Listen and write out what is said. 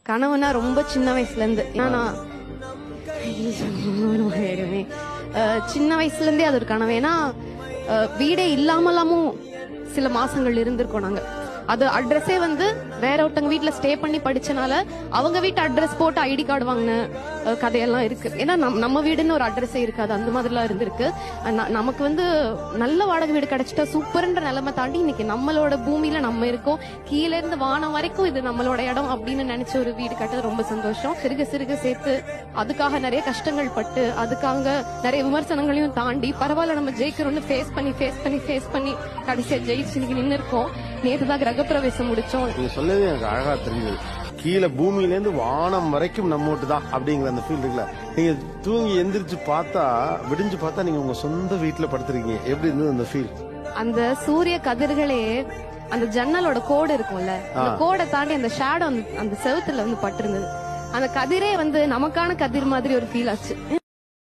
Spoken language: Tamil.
கனவுனா ரொம்ப சின்ன வயசுல இருந்து, ஏன்னா சின்ன வயசுல இருந்தே அது ஒரு கனவு. ஏன்னா வீடே இல்லாமலாமும் சில மாசங்கள் இருந்திருக்கோம் நாங்க. அது அட்ரஸே வந்து வேற ஒருத்தவங்க வீட்டுல ஸ்டே பண்ணி படிச்சனால அவங்க வீட்டு அட்ரஸ் போட்டு ஐடி கார்டு வாங்கின கதையெல்லாம் இருக்கு. ஏன்னா நம்ம வீடுன்னு ஒரு அட்ரஸே இருக்காது, அந்த மாதிரிலாம் இருந்திருக்கு. நமக்கு வந்து நல்ல வாடகை வீடு கிடைச்சிட்டா சூப்பர்ன்ற நிலைமை தாண்டி இன்னைக்கு நம்மளோட பூமியில நம்ம இருக்கோம், கீழே இருந்து வானம் வரைக்கும் இது நம்மளோட இடம் அப்படின்னு நினைச்ச ஒரு வீடு கட்டது ரொம்ப சந்தோஷம். சிறுக சிறுக சேர்த்து அதுக்காக நிறைய கஷ்டங்கள் பட்டு அதுக்காக நிறைய விமர்சனங்களையும் தாண்டி பரவாயில்ல நம்ம ஜெயிக்கிறோம்னு ஃபேஸ் பண்ணி கடைசியா ஜெயிச்சு இன்னைக்கு நின்று இருக்கோம். நேற்றுதான் கிரகப்பிரவேசம் முடிச்சோம். நீங்க சொல்லவே எனக்கு அழகா தெரியுது. கீழே பூமியில இருந்து வானம் வரைக்கும் நம்ம தான் அப்படிங்கிற அந்த ஃபீல் இருக்குல்ல. நீங்க தூங்கி எந்திரிச்சு பார்த்தா, விடிஞ்சு பார்த்தா நீங்க உங்க சொந்த வீட்டுல படுத்திருக்கீங்க. எப்படி இருந்தது அந்த ஃபீல்? அந்த சூரிய கதிர்களே அந்த ஜன்னலோட கோடு இருக்கும்ல, அந்த கோடை தாண்டி அந்த ஷேடோ அந்த செவுத்துல வந்து பட்டிருந்தது. அந்த கதிரே வந்து நமக்கான கதிர் மாதிரி ஒரு ஃபீல் ஆச்சு.